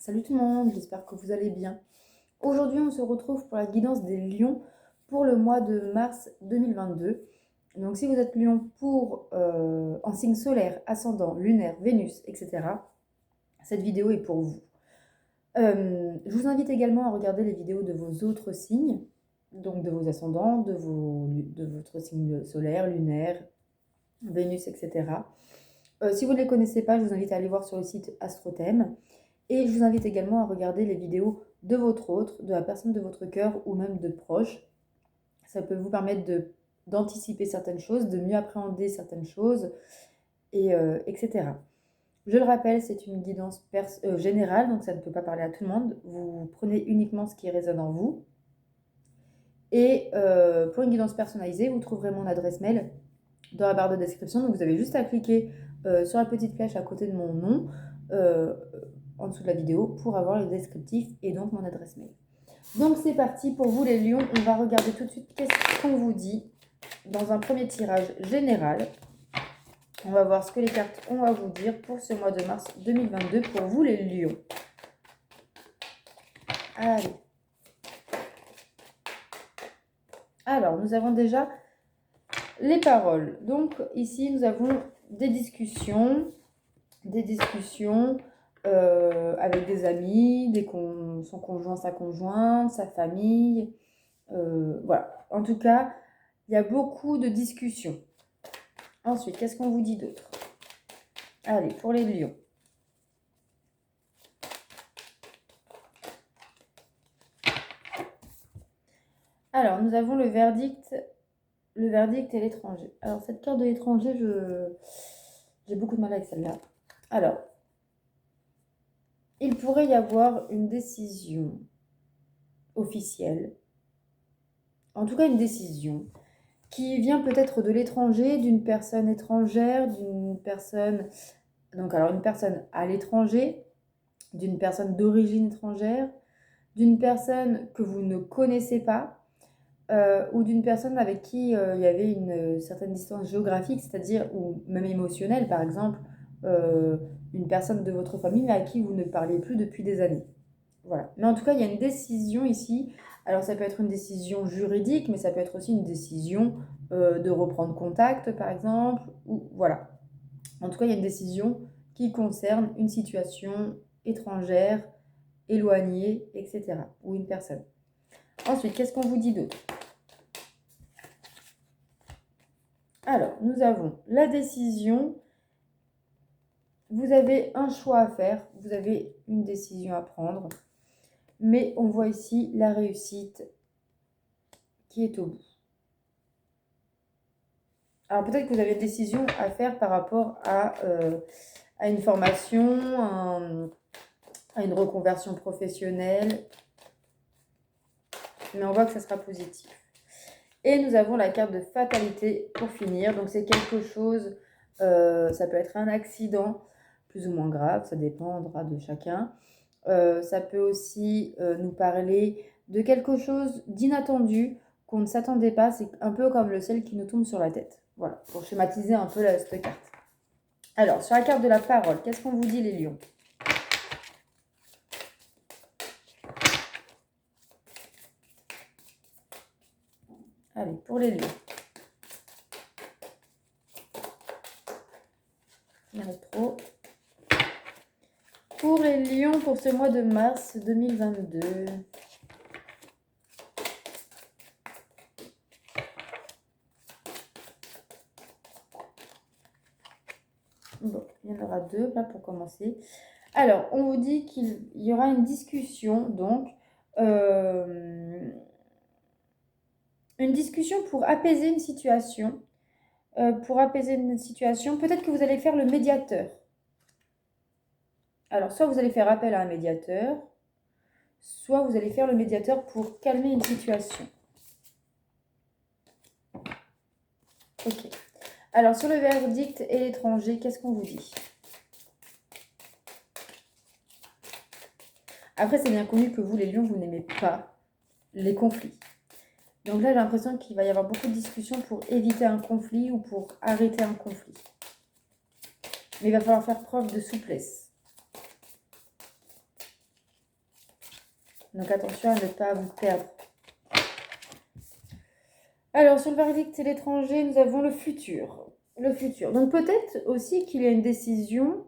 Salut tout le monde, j'espère que vous allez bien. Aujourd'hui, on se retrouve pour la guidance des lions pour le mois de mars 2022. Donc si vous êtes lion en signe solaire, ascendant, lunaire, Vénus, etc., cette vidéo est pour vous. Je vous invite également à regarder les vidéos de vos autres signes, donc de vos ascendants, de votre signe solaire, lunaire, Vénus, etc. Si vous ne les connaissez pas, je vous invite à aller voir sur le site AstroThème. Et je vous invite également à regarder les vidéos de votre autre, de la personne de votre cœur ou même de proches. Ça peut vous permettre d'anticiper certaines choses, de mieux appréhender certaines choses, etc. Je le rappelle, c'est une guidance générale, donc ça ne peut pas parler à tout le monde. Vous prenez uniquement ce qui résonne en vous. Et pour une guidance personnalisée, vous trouverez mon adresse mail dans la barre de description. Donc vous avez juste à cliquer sur la petite flèche à côté de mon nom, en dessous de la vidéo, pour avoir le descriptif et donc mon adresse mail. Donc c'est parti pour vous les lions. On va regarder tout de suite qu'est-ce qu'on vous dit dans un premier tirage général. On va voir ce que les cartes ont à vous dire pour ce mois de mars 2022 pour vous les lions. Allez. Alors, nous avons déjà les paroles. Donc ici, nous avons des discussions avec des amis, son conjoint, sa conjointe, sa famille. Voilà. En tout cas, il y a beaucoup de discussions. Ensuite, qu'est-ce qu'on vous dit d'autre? Allez, pour les lions. Alors, nous avons le verdict et l'étranger. Alors, cette carte de l'étranger, j'ai beaucoup de mal avec celle-là. Alors, il pourrait y avoir une décision officielle, en tout cas une décision, qui vient peut-être de l'étranger, d'une personne étrangère, d'une personne... Donc, alors, une personne à l'étranger, d'une personne d'origine étrangère, d'une personne que vous ne connaissez pas, ou d'une personne avec qui il y avait une certaine distance géographique, c'est-à-dire, ou même émotionnelle, par exemple, une personne de votre famille mais à qui vous ne parlez plus depuis des années. Voilà. Mais en tout cas, il y a une décision ici. Alors, ça peut être une décision juridique, mais ça peut être aussi une décision de reprendre contact, par exemple, ou voilà. En tout cas, il y a une décision qui concerne une situation étrangère, éloignée, etc. ou une personne. Ensuite, qu'est-ce qu'on vous dit d'autre? Alors, nous avons la décision. Vous avez un choix à faire, vous avez une décision à prendre. Mais on voit ici la réussite qui est au bout. Alors, peut-être que vous avez une décision à faire par rapport à une formation, à une reconversion professionnelle. Mais on voit que ça sera positif. Et nous avons la carte de fatalité pour finir. Donc, c'est quelque chose, ça peut être un accident plus ou moins grave, ça dépendra de chacun. Ça peut aussi nous parler de quelque chose d'inattendu qu'on ne s'attendait pas. C'est un peu comme le ciel qui nous tombe sur la tête. Voilà, pour schématiser un peu cette carte. Alors, sur la carte de la parole, qu'est-ce qu'on vous dit les lions? Allez, pour les lions. Il y en a trop. Pour les lions, pour ce mois de mars 2022. Bon, il y en aura deux là pour commencer. Alors, on vous dit qu'il y aura une discussion, donc une discussion pour apaiser une situation. Peut-être que vous allez faire le médiateur. Alors, soit vous allez faire appel à un médiateur, soit vous allez faire le médiateur pour calmer une situation. Ok. Alors, sur le verdict et l'étranger, qu'est-ce qu'on vous dit? Après, c'est bien connu que vous, les lions, vous n'aimez pas les conflits. Donc là, j'ai l'impression qu'il va y avoir beaucoup de discussions pour éviter un conflit ou pour arrêter un conflit. Mais il va falloir faire preuve de souplesse. Donc attention à ne pas vous perdre. Alors, sur le verdict et l'étranger, nous avons le futur. Le futur. Donc peut-être aussi qu'il y a une décision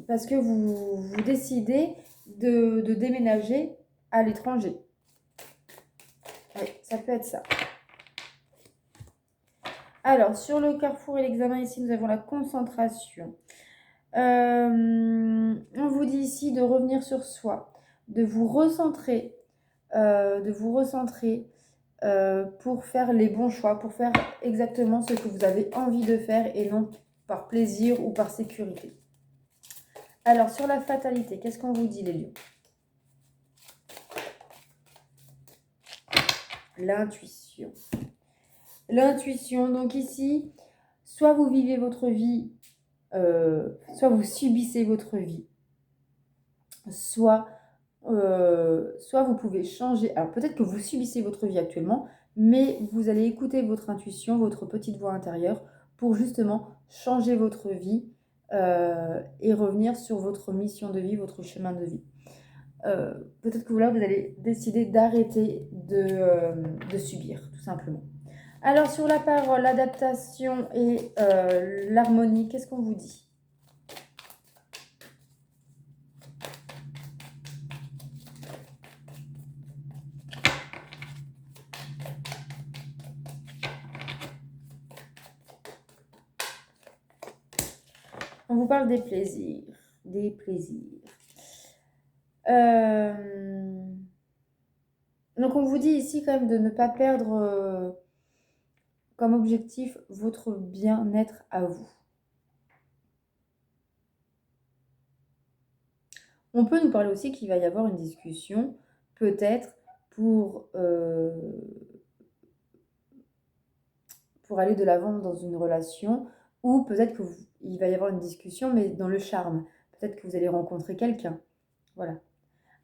parce que vous décidez de déménager à l'étranger. Oui, ça peut être ça. Alors, sur le carrefour et l'examen, ici, nous avons la concentration. On vous dit ici de revenir sur soi, de vous recentrer, pour faire les bons choix, pour faire exactement ce que vous avez envie de faire et non par plaisir ou par sécurité. Alors, sur la fatalité, qu'est-ce qu'on vous dit, les lions? L'intuition. L'intuition, donc ici, soit vous vivez votre vie, soit vous subissez votre vie, soit vous pouvez changer. Alors peut-être que vous subissez votre vie actuellement, mais vous allez écouter votre intuition, votre petite voix intérieure, pour justement changer votre vie et revenir sur votre mission de vie, votre chemin de vie. Peut-être que là, vous allez décider d'arrêter de subir, tout simplement. Alors, sur la parole, l'adaptation et l'harmonie, qu'est-ce qu'on vous dit? On vous parle des plaisirs. Des plaisirs. Donc, on vous dit ici quand même de ne pas perdre comme objectif votre bien-être à vous. On peut nous parler aussi qu'il va y avoir une discussion, peut-être pour aller de l'avant dans une relation, ou peut-être qu'il va y avoir une discussion, mais dans le charme. Peut-être que vous allez rencontrer quelqu'un. Voilà.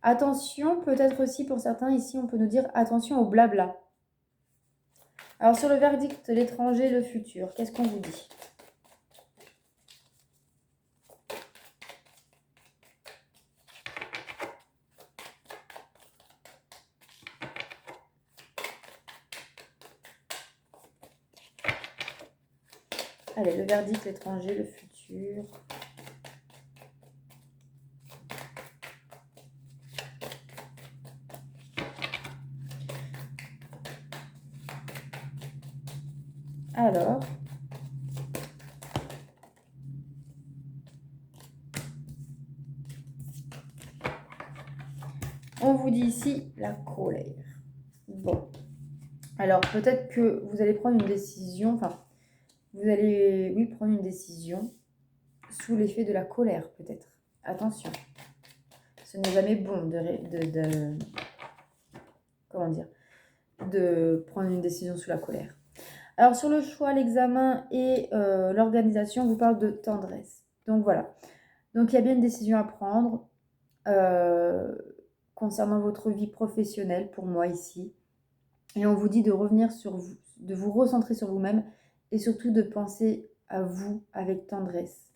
Attention, peut-être aussi pour certains, ici, on peut nous dire attention au blabla. Alors, sur le verdict, l'étranger, le futur, qu'est-ce qu'on vous dit? Allez, le verdict, l'étranger, le futur. Alors, on vous dit ici la colère. Bon. Alors, peut-être que vous allez prendre une décision, vous allez, oui, prendre une décision sous l'effet de la colère, peut-être. Attention. Ce n'est jamais bon comment dire, de prendre une décision sous la colère. Alors, sur le choix, l'examen et l'organisation, on vous parle de tendresse. Donc, voilà. Donc, il y a bien une décision à prendre concernant votre vie professionnelle, pour moi, ici. Et on vous dit de revenir sur vous, de vous recentrer sur vous-même et surtout de penser à vous avec tendresse.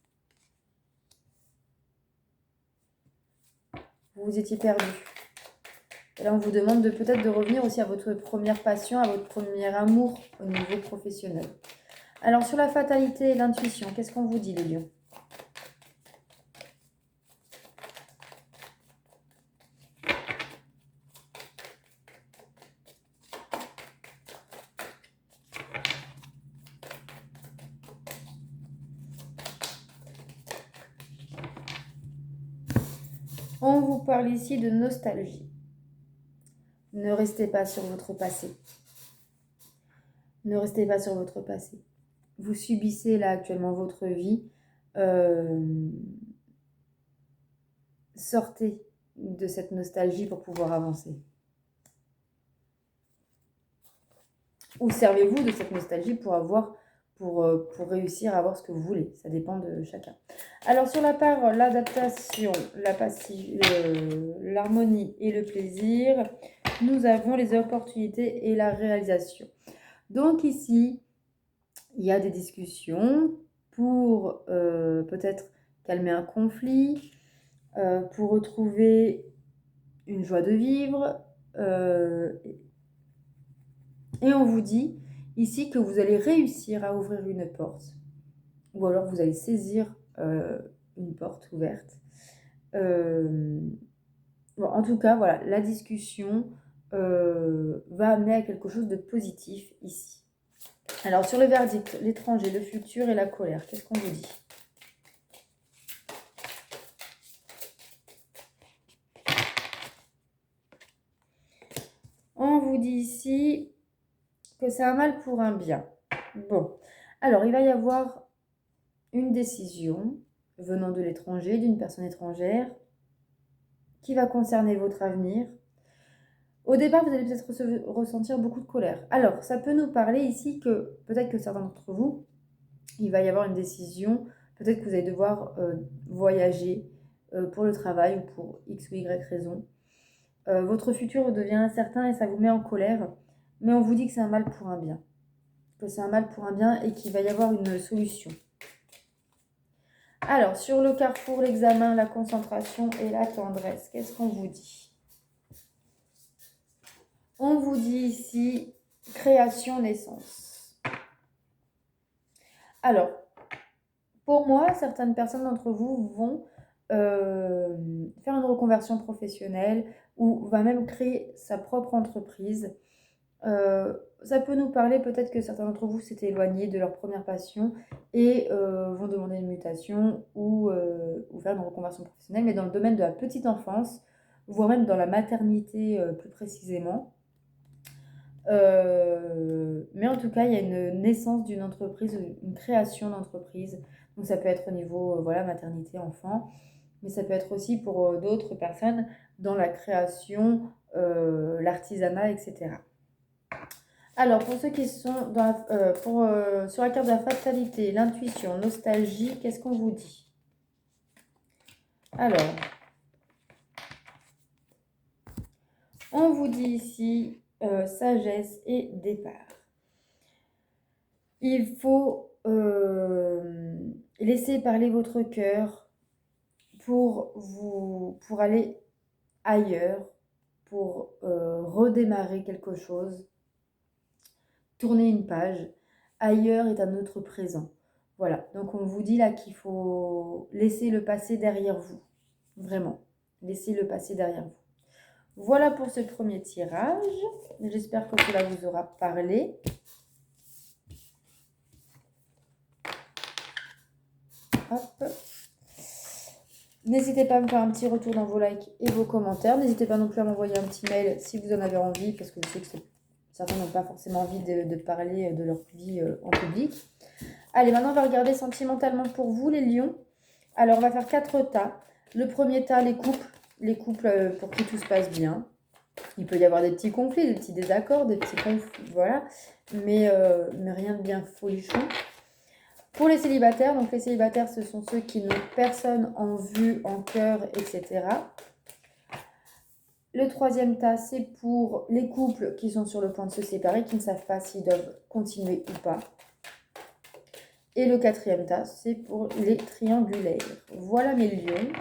Vous vous étiez perdu. Et là, on vous demande peut-être de revenir aussi à votre première passion, à votre premier amour au niveau professionnel. Alors, sur la fatalité et l'intuition, qu'est-ce qu'on vous dit, les lions? On vous parle ici de nostalgie. Ne restez pas sur votre passé. Ne restez pas sur votre passé. Vous subissez là actuellement votre vie. Sortez de cette nostalgie pour pouvoir avancer. Ou servez-vous de cette nostalgie pour réussir à avoir ce que vous voulez. Ça dépend de chacun. Alors, sur la part, l'adaptation, l'harmonie et le plaisir, nous avons les opportunités et la réalisation. Donc ici, il y a des discussions pour peut-être calmer un conflit, pour retrouver une joie de vivre. Et on vous dit ici que vous allez réussir à ouvrir une porte. Ou alors vous allez saisir une porte ouverte. Bon, en tout cas, voilà, la discussion va amener à quelque chose de positif ici. Alors, sur le verdict, l'étranger, le futur et la colère, qu'est-ce qu'on vous dit? On vous dit ici que c'est un mal pour un bien. Bon, alors, il va y avoir une décision venant de l'étranger, d'une personne étrangère, qui va concerner votre avenir. Au départ, vous allez peut-être ressentir beaucoup de colère. Alors, ça peut nous parler ici que peut-être que certains d'entre vous, il va y avoir une décision, peut-être que vous allez devoir voyager pour le travail ou pour X ou Y raison. Votre futur devient incertain et ça vous met en colère, mais on vous dit que c'est un mal pour un bien. Que c'est un mal pour un bien et qu'il va y avoir une solution. Alors, sur le carrefour, l'examen, la concentration et la tendresse, qu'est-ce qu'on vous dit? On vous dit ici création, naissance. Alors, pour moi, certaines personnes d'entre vous vont faire une reconversion professionnelle ou va même créer sa propre entreprise. Ça peut nous parler peut-être que certains d'entre vous s'étaient éloignés de leur première passion et vont demander une mutation ou faire une reconversion professionnelle, mais dans le domaine de la petite enfance, voire même dans la maternité plus précisément. Mais en tout cas, il y a une naissance d'une entreprise, une création d'entreprise. Donc ça peut être au niveau voilà, maternité, enfant, mais ça peut être aussi pour d'autres personnes dans la création, l'artisanat, etc. Alors, pour ceux qui sont dans sur la carte de la fatalité, l'intuition, nostalgie, qu'est-ce qu'on vous dit? Alors, on vous dit ici sagesse et départ. Il faut laisser parler votre cœur pour aller ailleurs, pour redémarrer quelque chose, tourner une page. Ailleurs est un autre présent. Voilà, donc on vous dit là qu'il faut laisser le passé derrière vous. Vraiment, laissez le passé derrière vous. Voilà pour ce premier tirage. J'espère que cela vous aura parlé. Hop. N'hésitez pas à me faire un petit retour dans vos likes et vos commentaires. N'hésitez pas non plus à m'envoyer un petit mail si vous en avez envie, parce que je sais que certains n'ont pas forcément envie de parler de leur vie en public. Allez, maintenant on va regarder sentimentalement pour vous, les lions. Alors, on va faire 4 tas. Le premier tas, les couples. Les couples pour qui tout se passe bien. Il peut y avoir des petits conflits, des petits désaccords, des petits conflits, voilà. Mais rien de bien folichon. Pour les célibataires, donc les célibataires, ce sont ceux qui n'ont personne en vue, en cœur, etc. Le troisième tas, c'est pour les couples qui sont sur le point de se séparer, qui ne savent pas s'ils doivent continuer ou pas. Et le quatrième tas, c'est pour les triangulaires. Voilà mes lions.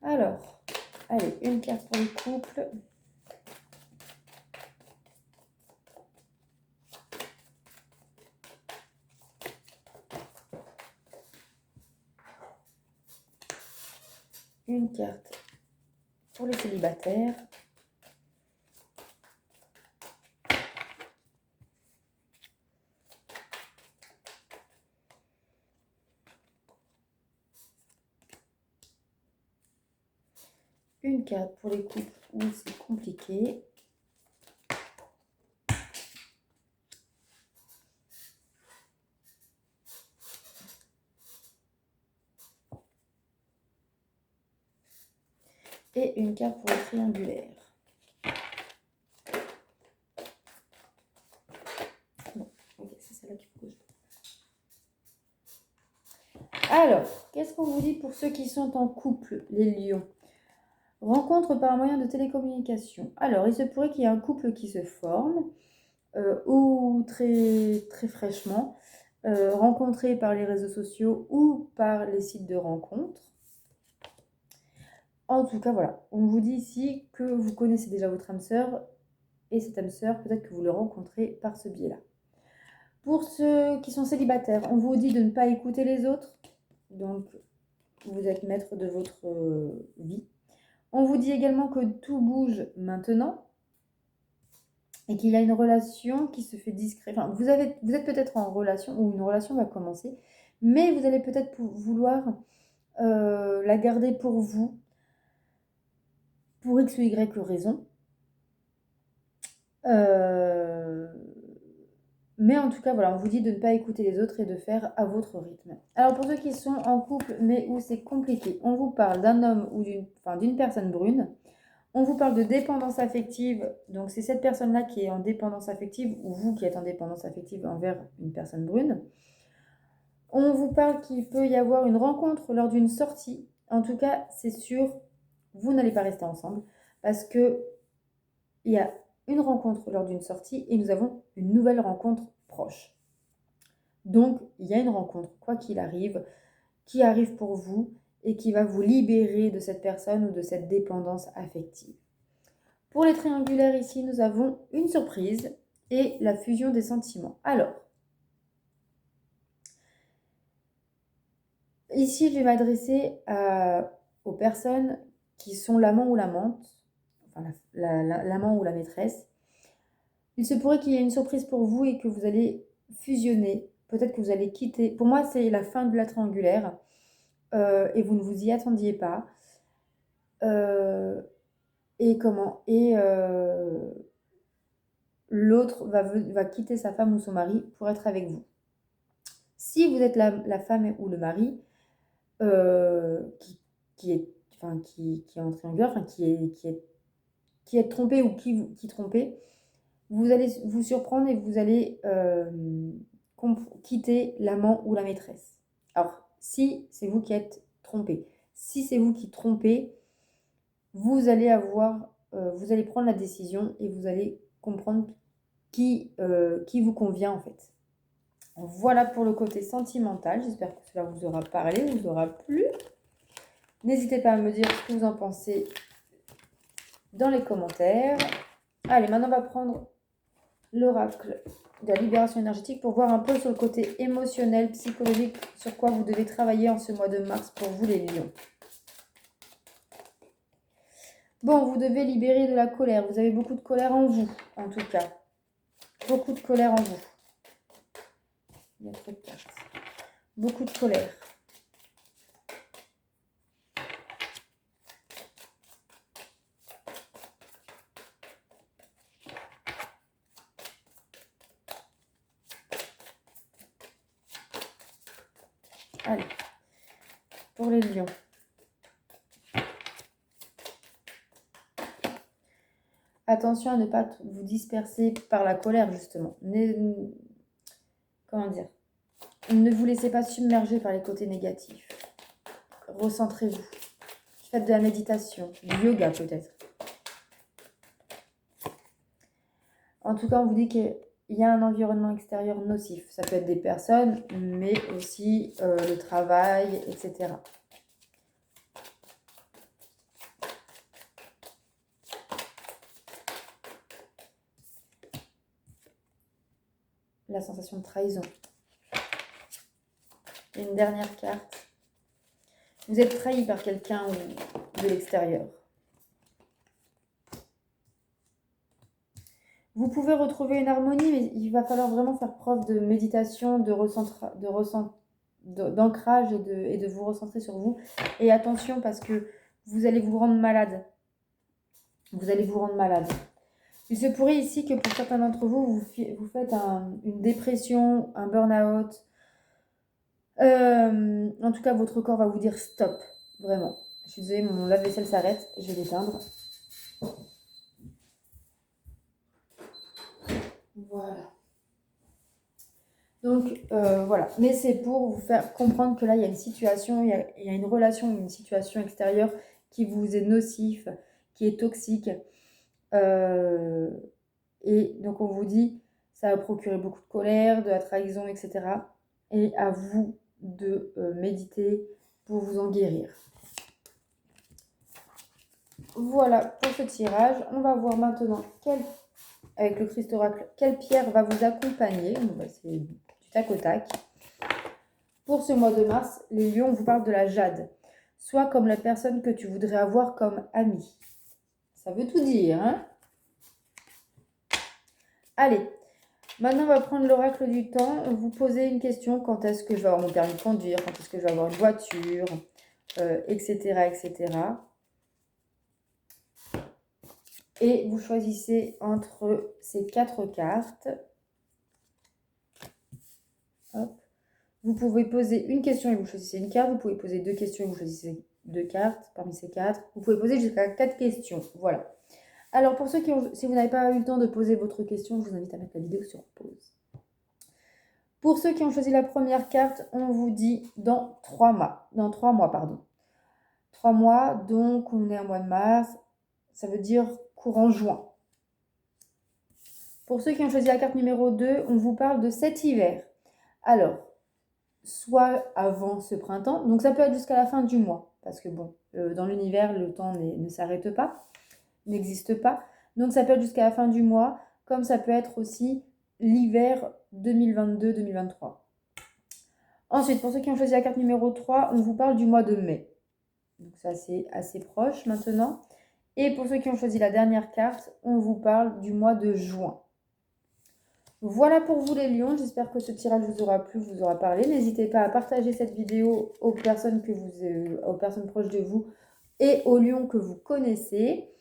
Alors, allez, une carte pour les couples. Une carte pour les célibataires. Une carte pour les couples où c'est compliqué. Et une carte pour les triangulaires. Bon, ok, c'est celle-là qu'il faut Alors, qu'est-ce qu'on vous dit pour ceux qui sont en couple, les lions? Rencontre par moyen de télécommunication. Alors, il se pourrait qu'il y ait un couple qui se forme, ou très, très fraîchement, rencontré par les réseaux sociaux ou par les sites de rencontres. En tout cas, voilà, on vous dit ici que vous connaissez déjà votre âme sœur, et cette âme sœur, peut-être que vous le rencontrez par ce biais-là. Pour ceux qui sont célibataires, on vous dit de ne pas écouter les autres, donc vous êtes maître de votre vie. On vous dit également que tout bouge maintenant et qu'il y a une relation qui se fait discrète. Enfin, vous êtes peut-être en relation ou une relation va commencer, mais vous allez peut-être vouloir la garder pour vous, pour X ou Y raison. Mais en tout cas, voilà, on vous dit de ne pas écouter les autres et de faire à votre rythme. Alors pour ceux qui sont en couple, mais où c'est compliqué, on vous parle d'un homme ou d'une personne brune. On vous parle de dépendance affective. Donc c'est cette personne-là qui est en dépendance affective, ou vous qui êtes en dépendance affective envers une personne brune. On vous parle qu'il peut y avoir une rencontre lors d'une sortie. En tout cas, c'est sûr, vous n'allez pas rester ensemble parce que il y a une rencontre lors d'une sortie et nous avons une nouvelle rencontre proche. Donc, il y a une rencontre, quoi qu'il arrive, qui arrive pour vous et qui va vous libérer de cette personne ou de cette dépendance affective. Pour les triangulaires ici, nous avons une surprise et la fusion des sentiments. Alors, ici, je vais m'adresser aux personnes qui sont l'amant ou l'amante, enfin l'amant ou la maîtresse. Il se pourrait qu'il y ait une surprise pour vous et que vous allez fusionner. Peut-être que vous allez quitter. Pour moi, c'est la fin de la triangulaire et vous ne vous y attendiez pas. Et l'autre va quitter sa femme ou son mari pour être avec vous. Si vous êtes la femme ou le mari qui est en triangulaire, enfin qui est trompé ou qui trompez, vous allez vous surprendre et vous allez quitter l'amant ou la maîtresse. Alors, si c'est vous qui êtes trompé, si c'est vous qui trompez, vous allez prendre la décision et vous allez comprendre qui vous convient en fait. Voilà pour le côté sentimental. J'espère que cela vous aura parlé, vous aura plu. N'hésitez pas à me dire ce que vous en pensez dans les commentaires. Allez, maintenant on va prendre l'oracle de la libération énergétique pour voir un peu sur le côté émotionnel, psychologique, sur quoi vous devez travailler en ce mois de mars pour vous les lions. Bon, vous devez libérer de la colère. Vous avez beaucoup de colère en vous, en tout cas. Beaucoup de colère en vous. Il y a trop de cartes. Beaucoup de colère. Allez, pour les lions. Attention à ne pas vous disperser par la colère, justement. Comment dire? Ne vous laissez pas submerger par les côtés négatifs. Recentrez-vous. Faites de la méditation, du yoga peut-être. En tout cas, on vous dit qu'il y a un environnement extérieur nocif. Ça peut être des personnes, mais aussi le travail, etc. La sensation de trahison. Et une dernière carte. Vous êtes trahi par quelqu'un de l'extérieur. Vous pouvez retrouver une harmonie, mais il va falloir vraiment faire preuve de méditation, d'ancrage et de vous recentrer sur vous. Et attention parce que vous allez vous rendre malade. Vous allez vous rendre malade. Il se pourrait ici que pour certains d'entre vous, vous faites une dépression, un burn-out. En tout cas, votre corps va vous dire stop, vraiment. Je suis désolée, mon lave-vaisselle s'arrête, je vais l'éteindre. Voilà. Donc voilà, mais c'est pour vous faire comprendre que là, il y a une situation, il y a une relation, une situation extérieure qui vous est nocif, qui est toxique. Et donc on vous dit, ça va procurer beaucoup de colère, de la trahison, etc. Et à vous de méditer pour vous en guérir. Voilà pour ce tirage. On va voir maintenant avec le Christ Oracle, quelle pierre va vous accompagner. C'est du tac au tac. Pour ce mois de mars, les lions vous parlent de la jade. Soit comme la personne que tu voudrais avoir comme amie. Ça veut tout dire, hein? Allez, maintenant on va prendre l'oracle du temps. Vous posez une question, quand est-ce que je vais avoir mon permis de conduire, quand est-ce que je vais avoir une voiture, etc., etc. Et vous choisissez entre ces 4 cartes. Hop. Vous pouvez poser une question et vous choisissez une carte. Vous pouvez poser 2 questions et vous choisissez 2 cartes parmi ces 4. Vous pouvez poser jusqu'à 4 questions. Voilà. Alors pour ceux si vous n'avez pas eu le temps de poser votre question, je vous invite à mettre la vidéo sur pause. Pour ceux qui ont choisi la première carte, on vous dit dans 3 mois. Dans 3 mois, pardon. 3 mois, donc on est en mois de mars. Ça veut dire courant juin. Pour ceux qui ont choisi la carte numéro 2, on vous parle de cet hiver. Alors, soit avant ce printemps, donc ça peut être jusqu'à la fin du mois, parce que bon, dans l'univers, le temps ne s'arrête pas, n'existe pas, donc ça peut être jusqu'à la fin du mois, comme ça peut être aussi l'hiver 2022-2023. Ensuite, pour ceux qui ont choisi la carte numéro 3, on vous parle du mois de mai, donc ça c'est assez proche maintenant, et pour ceux qui ont choisi la dernière carte, on vous parle du mois de juin. Voilà pour vous les lions, j'espère que ce tirage vous aura plu, vous aura parlé. N'hésitez pas à partager cette vidéo aux personnes proches de vous et aux lions que vous connaissez.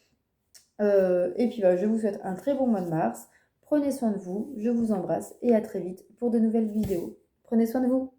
Et puis je vous souhaite un très bon mois de mars. Prenez soin de vous, je vous embrasse et à très vite pour de nouvelles vidéos. Prenez soin de vous.